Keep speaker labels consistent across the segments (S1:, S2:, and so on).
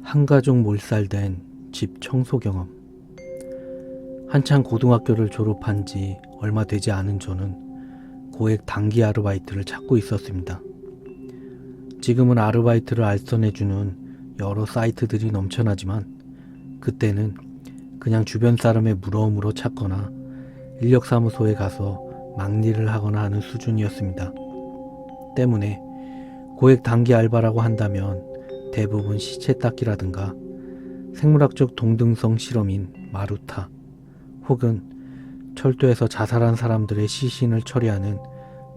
S1: 한가족 몰살된 집 청소 경험. 한창 고등학교를 졸업한 지 얼마 되지 않은 저는 고액 단기 아르바이트를 찾고 있었습니다. 지금은 아르바이트를 알선해주는 여러 사이트들이 넘쳐나지만 그때는 그냥 주변 사람의 물어움으로 찾거나 인력사무소에 가서 막일을 하거나 하는 수준이었습니다. 때문에 고액 단기 알바라고 한다면 대부분 시체 닦기라든가 생물학적 동등성 실험인 마루타 혹은 철도에서 자살한 사람들의 시신을 처리하는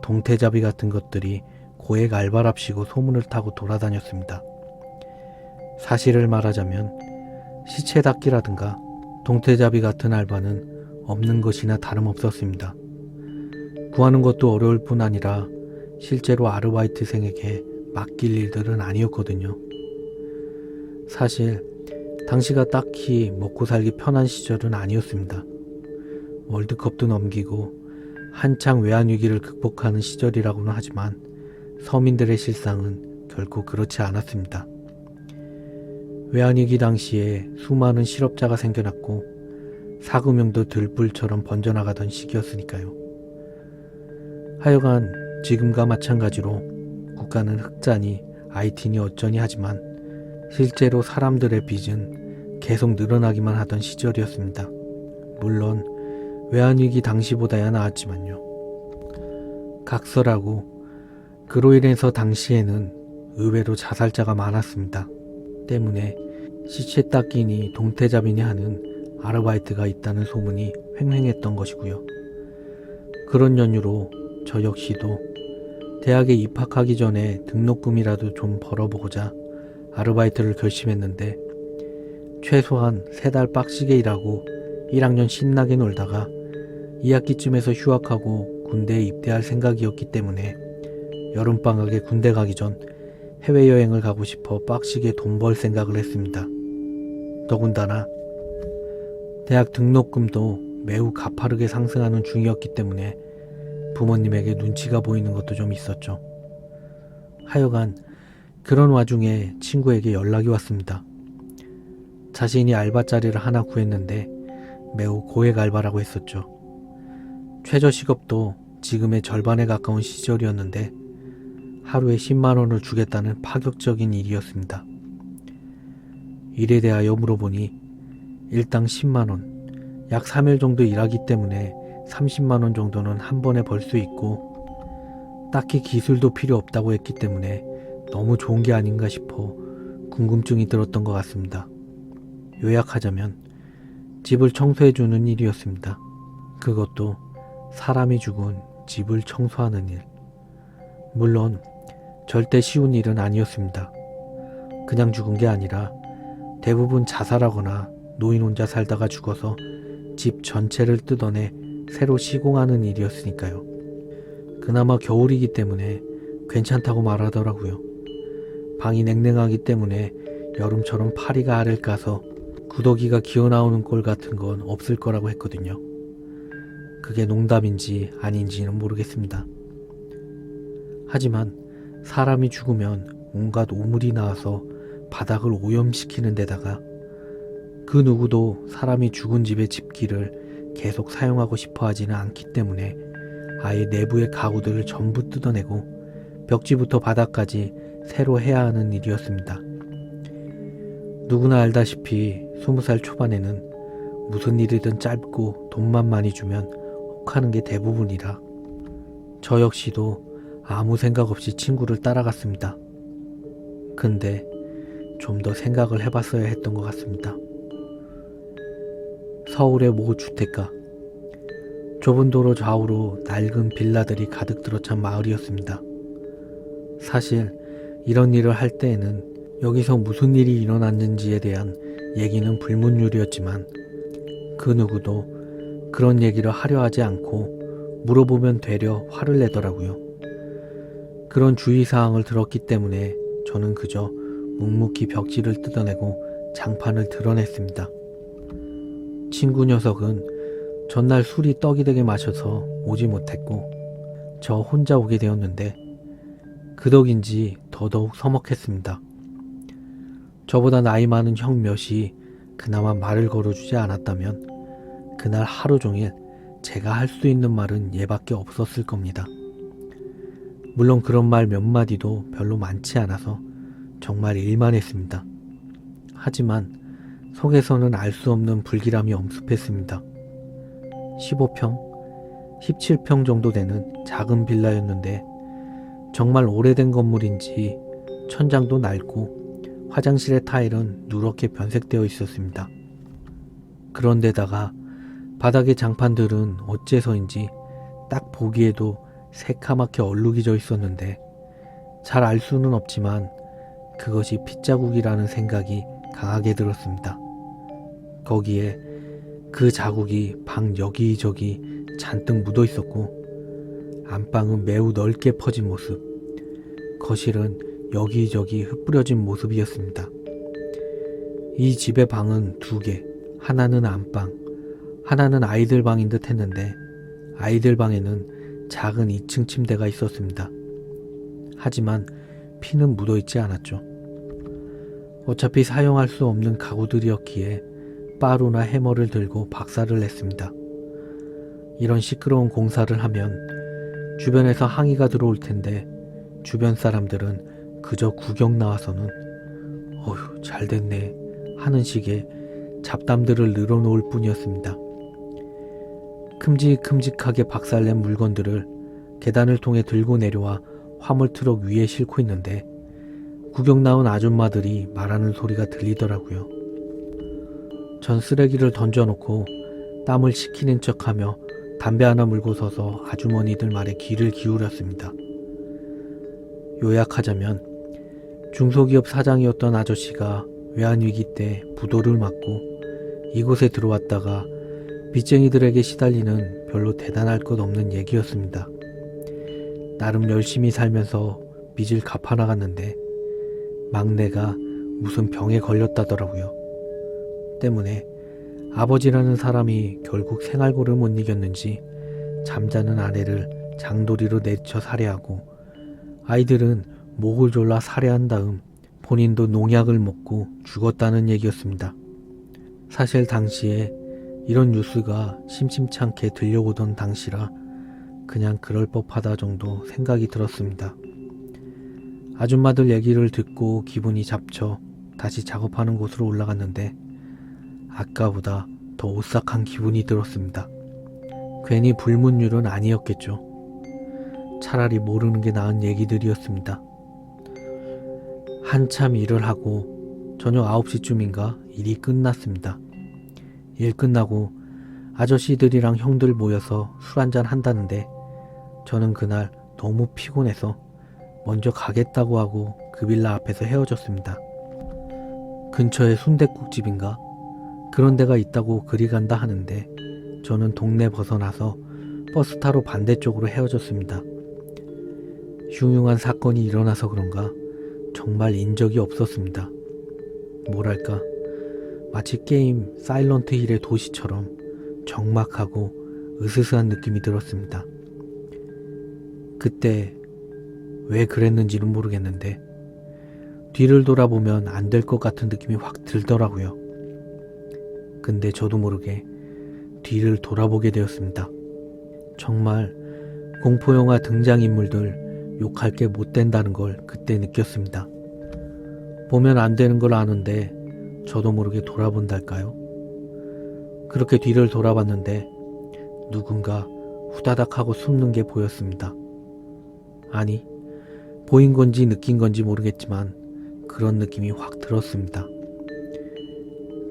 S1: 동태잡이 같은 것들이 고액 알바랍시고 소문을 타고 돌아다녔습니다. 사실을 말하자면 시체 닦기라든가 동태잡이 같은 알바는 없는 것이나 다름없었습니다. 구하는 것도 어려울 뿐 아니라 실제로 아르바이트생에게 맡길 일들은 아니었거든요. 사실 당시가 딱히 먹고 살기 편한 시절은 아니었습니다. 월드컵도 넘기고 한창 외환위기를 극복하는 시절이라고는 하지만 서민들의 실상은 결코 그렇지 않았습니다. 외환위기 당시에 수많은 실업자가 생겨났고 사금융도 들불처럼 번져나가던 시기였으니까요. 하여간 지금과 마찬가지로 국가는 흑자니 IT니 어쩌니 하지만 실제로 사람들의 빚은 계속 늘어나기만 하던 시절이었습니다. 물론 외환위기 당시보다야 나았지만요. 각설하고 그로 인해서 당시에는 의외로 자살자가 많았습니다. 때문에 시체 닦기니 동태잡이니 하는 아르바이트가 있다는 소문이 횡행했던 것이고요. 그런 연유로 저 역시도 대학에 입학하기 전에 등록금이라도 좀 벌어보고자 아르바이트를 결심했는데 최소한 3달 빡시게 일하고 1학년 신나게 놀다가 2학기쯤에서 휴학하고 군대에 입대할 생각이었기 때문에 여름방학에 군대 가기 전 해외여행을 가고 싶어 빡시게 돈 벌 생각을 했습니다. 더군다나 대학 등록금도 매우 가파르게 상승하는 중이었기 때문에 부모님에게 눈치가 보이는 것도 좀 있었죠. 하여간 그런 와중에 친구에게 연락이 왔습니다. 자신이 알바 자리를 하나 구했는데 매우 고액 알바라고 했었죠. 최저시급도 지금의 절반에 가까운 시절이었는데 하루에 10만원을 주겠다는 파격적인 일이었습니다. 일에 대하여 물어보니 일당 10만원, 약 3일 정도 일하기 때문에 30만원 정도는 한 번에 벌 수 있고 딱히 기술도 필요 없다고 했기 때문에 너무 좋은 게 아닌가 싶어 궁금증이 들었던 것 같습니다. 요약하자면 집을 청소해주는 일이었습니다. 그것도 사람이 죽은 집을 청소하는 일. 물론 절대 쉬운 일은 아니었습니다. 그냥 죽은 게 아니라 대부분 자살하거나 노인 혼자 살다가 죽어서 집 전체를 뜯어내 새로 시공하는 일이었으니까요. 그나마 겨울이기 때문에 괜찮다고 말하더라고요. 방이 냉랭하기 때문에 여름처럼 파리가 알을 까서 구더기가 기어나오는 꼴 같은 건 없을 거라고 했거든요. 그게 농담인지 아닌지는 모르겠습니다. 하지만 사람이 죽으면 온갖 오물이 나와서 바닥을 오염시키는 데다가 그 누구도 사람이 죽은 집의 집기를 계속 사용하고 싶어 하지는 않기 때문에 아예 내부의 가구들을 전부 뜯어내고 벽지부터 바닥까지 새로 해야 하는 일이었습니다. 누구나 알다시피 20살 초반에는 무슨 일이든 짧고 돈만 많이 주면 혹하는 게 대부분이라 저 역시도 아무 생각 없이 친구를 따라갔습니다. 근데 좀 더 생각을 해봤어야 했던 것 같습니다. 서울의 모 주택가, 좁은 도로 좌우로 낡은 빌라들이 가득 들어찬 마을이었습니다. 사실 이런 일을 할 때에는 여기서 무슨 일이 일어났는지에 대한 얘기는 불문율이었지만 그 누구도 그런 얘기를 하려 하지 않고 물어보면 되려 화를 내더라고요. 그런 주의사항을 들었기 때문에 저는 그저 묵묵히 벽지를 뜯어내고 장판을 드러냈습니다. 친구 녀석은 전날 술이 떡이 되게 마셔서 오지 못했고 저 혼자 오게 되었는데 그 덕인지 더더욱 서먹했습니다. 저보다 나이 많은 형 몇이 그나마 말을 걸어주지 않았다면 그날 하루 종일 제가 할 수 있는 말은 얘밖에 없었을 겁니다. 물론 그런 말 몇 마디도 별로 많지 않아서 정말 일만 했습니다. 하지만 속에서는 알 수 없는 불길함이 엄습했습니다. 15평, 17평 정도 되는 작은 빌라였는데 정말 오래된 건물인지 천장도 낡고 화장실의 타일은 누렇게 변색되어 있었습니다. 그런데다가 바닥의 장판들은 어째서인지 딱 보기에도 새카맣게 얼룩이져 있었는데 잘 알 수는 없지만 그것이 핏자국이라는 생각이 강하게 들었습니다. 거기에 그 자국이 방 여기저기 잔뜩 묻어 있었고 안방은 매우 넓게 퍼진 모습, 거실은 여기저기 흩뿌려진 모습이었습니다. 이 집의 방은 두 개, 하나는 안방, 하나는 아이들 방인 듯 했는데 아이들 방에는 작은 2층 침대가 있었습니다. 하지만 피는 묻어있지 않았죠. 어차피 사용할 수 없는 가구들이었기에 빠루나 해머를 들고 박살을 냈습니다. 이런 시끄러운 공사를 하면 주변에서 항의가 들어올 텐데 주변 사람들은 그저 구경 나와서는 어휴 잘됐네 하는 식의 잡담들을 늘어놓을 뿐이었습니다. 큼직큼직하게 박살낸 물건들을 계단을 통해 들고 내려와 화물트럭 위에 싣고 있는데 구경 나온 아줌마들이 말하는 소리가 들리더라고요. 전 쓰레기를 던져놓고 땀을 식히는 척하며 담배 하나 물고 서서 아주머니들 말에 귀를 기울였습니다. 요약하자면 중소기업 사장이었던 아저씨가 외환위기 때 부도를 맞고 이곳에 들어왔다가 빚쟁이들에게 시달리는 별로 대단할 것 없는 얘기였습니다. 나름 열심히 살면서 빚을 갚아나갔는데 막내가 무슨 병에 걸렸다더라고요. 때문에 아버지라는 사람이 결국 생활고를 못 이겼는지 잠자는 아내를 장도리로 내쳐 살해하고 아이들은 목을 졸라 살해한 다음 본인도 농약을 먹고 죽었다는 얘기였습니다. 사실 당시에 이런 뉴스가 심심찮게 들려오던 당시라 그냥 그럴 법하다 정도 생각이 들었습니다. 아줌마들 얘기를 듣고 기분이 잡쳐 다시 작업하는 곳으로 올라갔는데 아까보다 더 오싹한 기분이 들었습니다. 괜히 불문율은 아니었겠죠. 차라리 모르는 게 나은 얘기들이었습니다. 한참 일을 하고 저녁 9시쯤인가 일이 끝났습니다. 일 끝나고 아저씨들이랑 형들 모여서 술 한잔 한다는데 저는 그날 너무 피곤해서 먼저 가겠다고 하고 그 빌라 앞에서 헤어졌습니다. 근처에 순댓국집인가 그런 데가 있다고 그리 간다 하는데 저는 동네 벗어나서 버스 타러 반대쪽으로 헤어졌습니다. 흉흉한 사건이 일어나서 그런가 정말 인적이 없었습니다. 뭐랄까 마치 게임 사일런트 힐의 도시처럼 적막하고 으스스한 느낌이 들었습니다. 그때 왜 그랬는지는 모르겠는데 뒤를 돌아보면 안 될 것 같은 느낌이 확 들더라고요. 근데 저도 모르게 뒤를 돌아보게 되었습니다. 정말 공포영화 등장인물들 욕할 게 못 된다는 걸 그때 느꼈습니다. 보면 안 되는 걸 아는데 저도 모르게 돌아본달까요? 그렇게 뒤를 돌아봤는데 누군가 후다닥 하고 숨는 게 보였습니다. 아니, 보인 건지 느낀 건지 모르겠지만 그런 느낌이 확 들었습니다.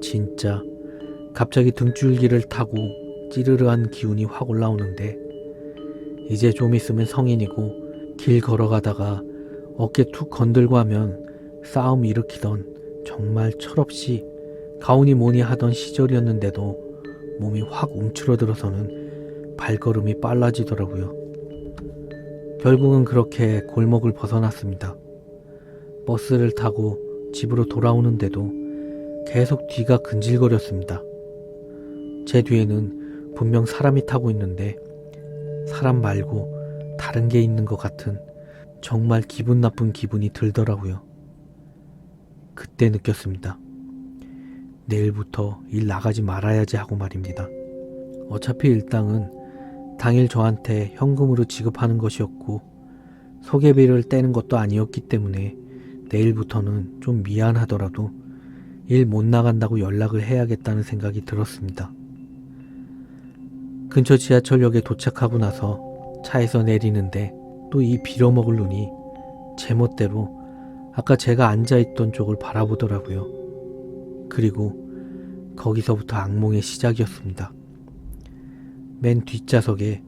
S1: 진짜 갑자기 등줄기를 타고 찌르르한 기운이 확 올라오는데 이제 좀 있으면 성인이고 길 걸어가다가 어깨 툭 건들고 하면 싸움 일으키던 정말 철없이 가오니 뭐니 하던 시절이었는데도 몸이 확 움츠러들어서는 발걸음이 빨라지더라고요. 결국은 그렇게 골목을 벗어났습니다. 버스를 타고 집으로 돌아오는데도 계속 뒤가 근질거렸습니다. 제 뒤에는 분명 사람이 타고 있는데 사람 말고 다른 게 있는 것 같은 정말 기분 나쁜 기분이 들더라고요. 그때 느꼈습니다. 내일부터 일 나가지 말아야지 하고 말입니다. 어차피 일당은 당일 저한테 현금으로 지급하는 것이었고 소개비를 떼는 것도 아니었기 때문에 내일부터는 좀 미안하더라도 일 못 나간다고 연락을 해야겠다는 생각이 들었습니다. 근처 지하철역에 도착하고 나서 차에서 내리는데 또 이 빌어먹을 눈이 제멋대로 아까 제가 앉아있던 쪽을 바라보더라고요. 그리고 거기서부터 악몽의 시작이었습니다. 맨 뒷좌석에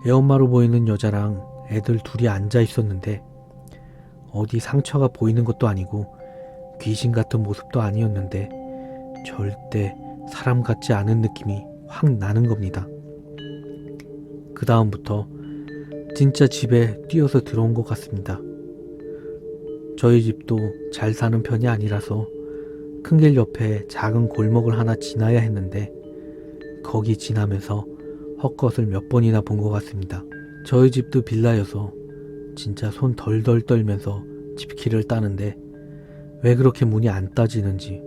S1: 애엄마로 보이는 여자랑 애들 둘이 앉아 있었는데 어디 상처가 보이는 것도 아니고 귀신 같은 모습도 아니었는데 절대 사람 같지 않은 느낌이 확 나는 겁니다. 그 다음부터 진짜 집에 뛰어서 들어온 것 같습니다. 저희 집도 잘 사는 편이 아니라서 큰 길 옆에 작은 골목을 하나 지나야 했는데 거기 지나면서 헛것을 몇 번이나 본 것 같습니다. 저희 집도 빌라여서 진짜 손 덜덜 떨면서 집키를 따는데 왜 그렇게 문이 안 따지는지,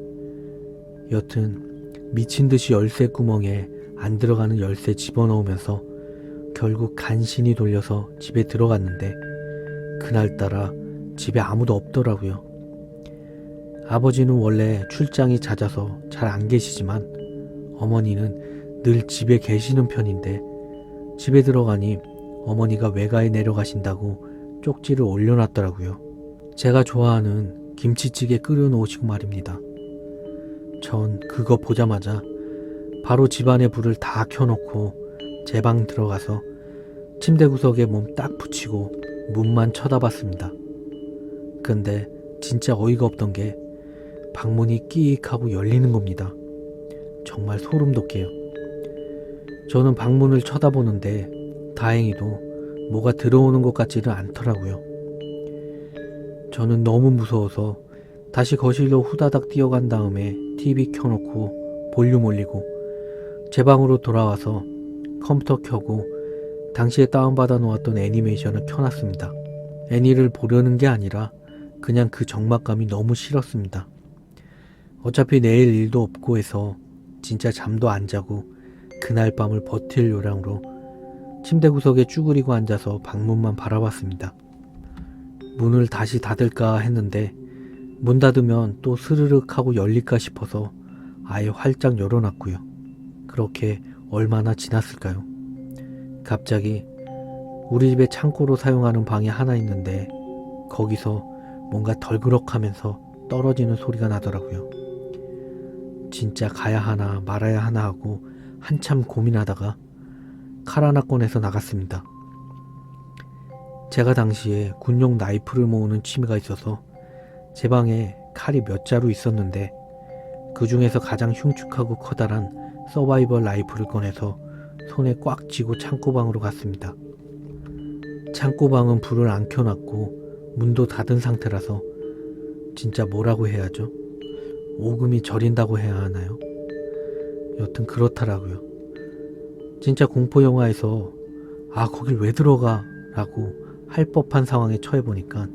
S1: 여튼 미친 듯이 열쇠 구멍에 안 들어가는 열쇠 집어넣으면서 결국 간신히 돌려서 집에 들어갔는데 그날따라 집에 아무도 없더라고요. 아버지는 원래 출장이 잦아서 잘 안 계시지만 어머니는 늘 집에 계시는 편인데 집에 들어가니 어머니가 외가에 내려가신다고 쪽지를 올려놨더라고요. 제가 좋아하는 김치찌개 끓여놓으시고 말입니다. 전 그거 보자마자 바로 집안의 불을 다 켜놓고 제 방 들어가서 침대 구석에 몸 딱 붙이고 문만 쳐다봤습니다. 근데 진짜 어이가 없던 게 방문이 끼익 하고 열리는 겁니다. 정말 소름 돋게요. 저는 방문을 쳐다보는데 다행히도 뭐가 들어오는 것 같지는 않더라고요. 저는 너무 무서워서 다시 거실로 후다닥 뛰어간 다음에 TV 켜놓고 볼륨 올리고 제 방으로 돌아와서 컴퓨터 켜고 당시에 다운받아 놓았던 애니메이션을 켜놨습니다. 애니를 보려는 게 아니라 그냥 그 적막감이 너무 싫었습니다. 어차피 내일 일도 없고 해서 진짜 잠도 안 자고 그날 밤을 버틸 요량으로 침대 구석에 쭈그리고 앉아서 방문만 바라봤습니다. 문을 다시 닫을까 했는데 문 닫으면 또 스르륵 하고 열릴까 싶어서 아예 활짝 열어놨고요. 그렇게 얼마나 지났을까요? 갑자기 우리 집에 창고로 사용하는 방이 하나 있는데 거기서 뭔가 덜그럭하면서 떨어지는 소리가 나더라고요. 진짜 가야 하나 말아야 하나 하고 한참 고민하다가 칼 하나 꺼내서 나갔습니다. 제가 당시에 군용 나이프를 모으는 취미가 있어서 제 방에 칼이 몇 자루 있었는데 그 중에서 가장 흉측하고 커다란 서바이벌 라이프를 꺼내서 손에 꽉 쥐고 창고방으로 갔습니다. 창고방은 불을 안 켜놨고 문도 닫은 상태라서 진짜 뭐라고 해야죠? 오금이 저린다고 해야 하나요? 여튼 그렇더라고요. 진짜 공포영화에서 거길 왜 들어가? 라고 할 법한 상황에 처해보니까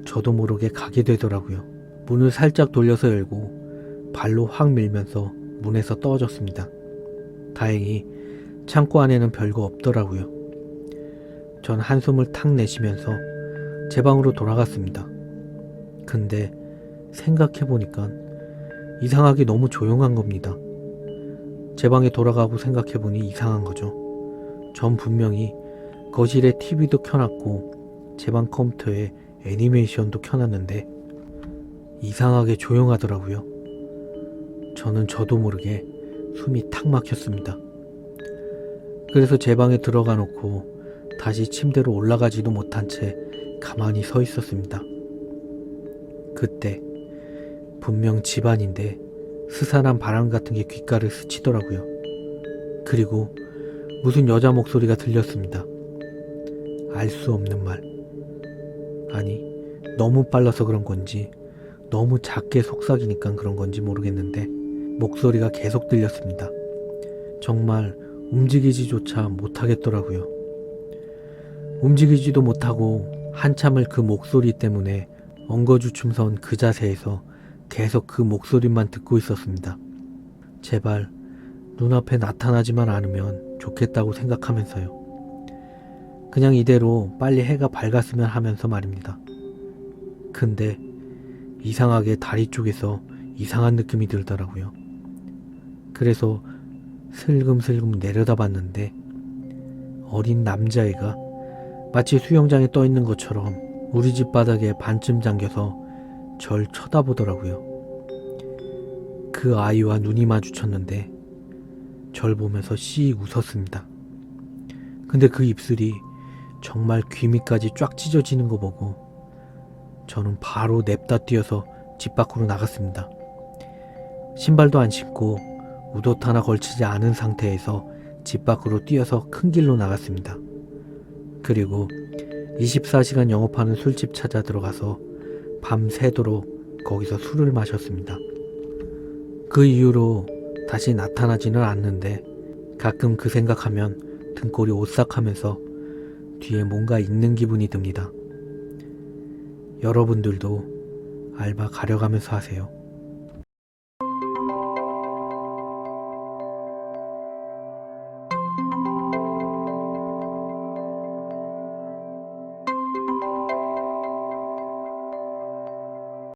S1: 저도 모르게 가게 되더라고요. 문을 살짝 돌려서 열고 발로 확 밀면서 문에서 떨어졌습니다. 다행히 창고 안에는 별거 없더라고요. 전 한숨을 탁 내쉬면서 제 방으로 돌아갔습니다. 근데 생각해보니까 이상하게 너무 조용한 겁니다. 제 방에 돌아가고 생각해보니 이상한 거죠. 전 분명히 거실에 TV도 켜놨고 제 방 컴퓨터에 애니메이션도 켜놨는데 이상하게 조용하더라고요. 저는 저도 모르게 숨이 탁 막혔습니다. 그래서 제 방에 들어가 놓고 다시 침대로 올라가지도 못한 채 가만히 서 있었습니다. 그때 분명 집안인데 스산한 바람 같은 게 귓가를 스치더라고요. 그리고 무슨 여자 목소리가 들렸습니다. 알 수 없는 말. 아니, 너무 빨라서 그런 건지 너무 작게 속삭이니까 그런 건지 모르겠는데 목소리가 계속 들렸습니다. 정말 움직이지조차 못하겠더라고요. 움직이지도 못하고 한참을 그 목소리 때문에 엉거주춤 선 그 자세에서 계속 그 목소리만 듣고 있었습니다. 제발 눈앞에 나타나지만 않으면 좋겠다고 생각하면서요. 그냥 이대로 빨리 해가 밝았으면 하면서 말입니다. 근데 이상하게 다리 쪽에서 이상한 느낌이 들더라고요. 그래서 슬금슬금 내려다봤는데 어린 남자애가 마치 수영장에 떠 있는 것처럼 우리 집 바닥에 반쯤 잠겨서 절 쳐다보더라고요. 그 아이와 눈이 마주쳤는데 절 보면서 씩 웃었습니다. 근데 그 입술이 정말 귀 밑까지 쫙 찢어지는 거 보고 저는 바로 냅다 뛰어서 집 밖으로 나갔습니다. 신발도 안 신고 웃옷 하나 걸치지 않은 상태에서 집 밖으로 뛰어서 큰 길로 나갔습니다. 그리고 24시간 영업하는 술집 찾아 들어가서 밤새도록 거기서 술을 마셨습니다. 그 이후로 다시 나타나지는 않는데 가끔 그 생각하면 등골이 오싹하면서 뒤에 뭔가 있는 기분이 듭니다. 여러분들도 알바 가려가면서 하세요.